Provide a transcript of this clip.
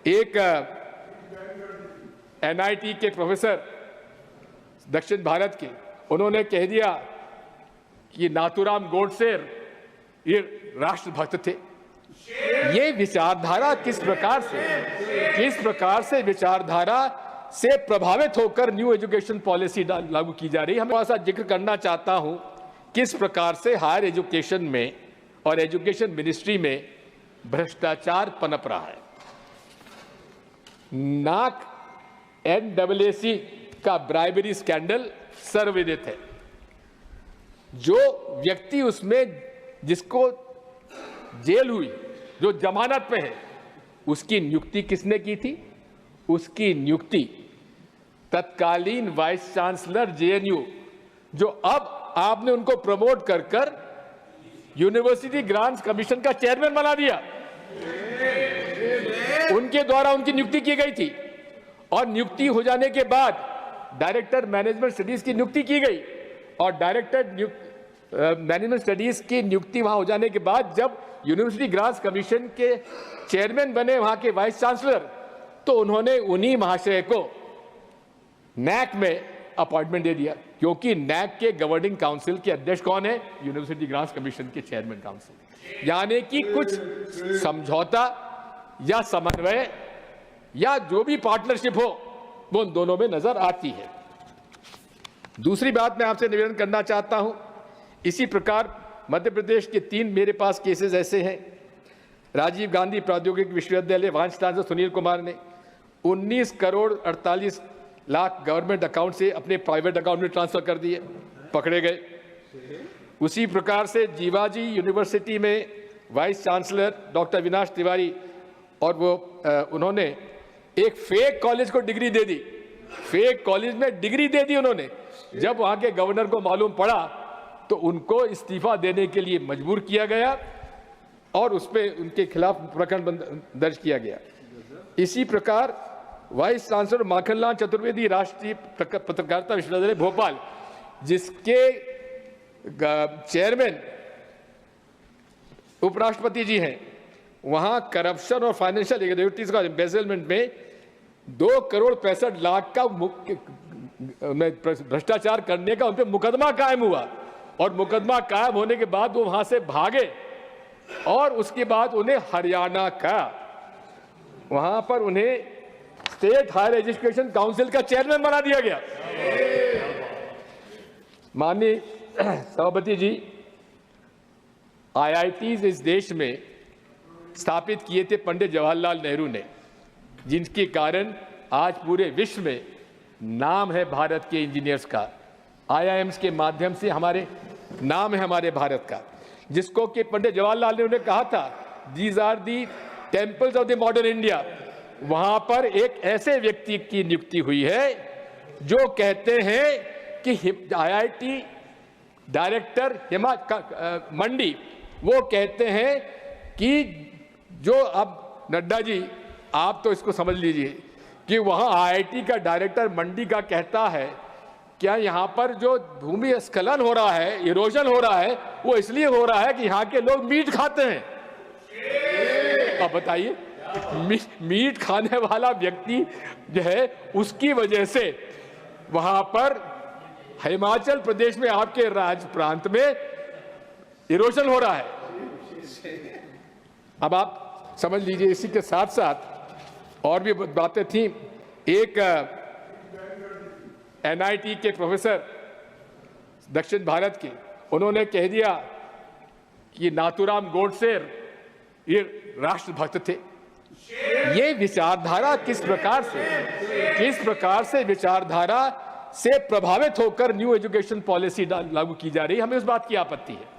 एक NIT के professor दक्षिण भारत के, उन्होंने कह दिया कि नाथूराम गोडसे ये राष्ट्रभक्त थे। ये विचारधारा किस प्रकार से विचारधारा से प्रभावित होकर न्यू एजुकेशन पॉलिसी लागू की जा रही है। हम थोड़ा सा जिक्र करना चाहता हूं किस प्रकार से हायर एजुकेशन में और एजुकेशन मिनिस्ट्री में भ्रष्टाचार पनप रहा है। नाक NAAC का ब्राइबरी स्कैंडल सर्वविदित है। जो व्यक्ति उसमें जिसको जेल हुई, जो जमानत पे है, उसकी नियुक्ति किसने की थी? उसकी नियुक्ति तत्कालीन वाइस चांसलर JNU, जो अब आपने उनको प्रमोट कर यूनिवर्सिटी ग्रांट्स कमीशन का चेयरमैन बना दिया, उनके द्वारा उनकी नियुक्ति की गई थी। और नियुक्ति हो जाने के बाद डायरेक्टर मैनेजमेंट स्टडीज की नियुक्ति की गई, और डायरेक्टर मैनेजमेंट स्टडीज की नियुक्ति वहां हो जाने के बाद जब यूनिवर्सिटी ग्रांट्स कमीशन के चेयरमैन बने वहां के वाइस चांसलर, तो उन्होंने उन्हीं महाशय को NAC में अपॉइंटमेंट दे दिया, क्योंकि NAC के गवर्निंग काउंसिल के अध्यक्ष कौन है? यूनिवर्सिटी ग्रांट्स कमीशन के चेयरमैन काउंसिल। यानी कि कुछ समझौता या समन्वय या जो भी पार्टनरशिप हो वो उन दोनों में नजर आती है। दूसरी बात मैं आपसे निवेदन करना चाहता हूं, इसी प्रकार मध्य प्रदेश के 3 मेरे पास केसेस ऐसे हैं। राजीव गांधी प्रौद्योगिकी विश्वविद्यालय वाइस चांसलर सुनील कुमार ने 19 करोड़ 48 लाख गवर्नमेंट अकाउंट से अपने प्राइवेट अकाउंट में ट्रांसफर कर दिए, पकड़े गए। उसी प्रकार से जीवाजी यूनिवर्सिटी में vice chancellor doctor Avinash Tiwari, और वो उन्होंने एक फेक कॉलेज को डिग्री दे दी, फेक कॉलेज में डिग्री दे दी उन्होंने। जब वहां के गवर्नर को मालूम पड़ा तो उनको इस्तीफा देने के लिए मजबूर किया गया और उस पे उनके खिलाफ प्रकरण दर्ज किया गया। इसी प्रकार वाइस चांसलर माखनलाल चतुर्वेदी राष्ट्रीय पत्रकारिता विश्वविद्यालय भोपाल, जिसके चेयरमैन उपराष्ट्रपति जी हैं, वहां करप्शन और फाइनेंशियल इरेगुलरिटीज का एम्बेजलमेंट में 2 करोड़ 65 लाख का भ्रष्टाचार करने का उन पर मुकदमा कायम हुआ, और मुकदमा कायम होने के बाद वो वहां से भागे, और उसके बाद उन्हें हरियाणा का वहां पर उन्हें स्टेट हायर एजुकेशन काउंसिल का चेयरमैन बना दिया गया। माननीय सभापति जी, IITs इस देश में स्थापित किए थे पंडित जवाहरलाल नेहरू ने, जिनके कारण आज पूरे विश्व में नाम है भारत के इंजीनियर्स का। IIMs के माध्यम से हमारे नाम है हमारे भारत का, जिसको कि पंडित जवाहरलाल नेहरू ने कहा था, these are the temples of the modern India. वहां पर एक ऐसे व्यक्ति की नियुक्ति हुई है जो कहते हैं कि IIT डायरेक्टर मंडी, वो कहते हैं कि जो अब नड्डा जी, आप तो इसको समझ लीजिए कि वहां IIT का डायरेक्टर मंडी का कहता है, क्या यहाँ पर जो भूमि स्खलन हो रहा है, इरोजन हो रहा है, वो इसलिए हो रहा है कि यहाँ के लोग मीट खाते हैं। अब बताइए, मीट खाने वाला व्यक्ति जो है, उसकी वजह से वहां पर हिमाचल प्रदेश में आपके राज्य प्रांत में इरोजन हो रहा है। अब आप समझ लीजिए, इसी के साथ साथ और भी बातें थी। एक NIT के प्रोफेसर दक्षिण भारत के, उन्होंने कह दिया कि नाथूराम गोडसे ये राष्ट्रभक्त थे। ये विचारधारा किस प्रकार से विचारधारा से प्रभावित होकर न्यू एजुकेशन पॉलिसी लागू की जा रही है, हमें उस बात की आपत्ति है।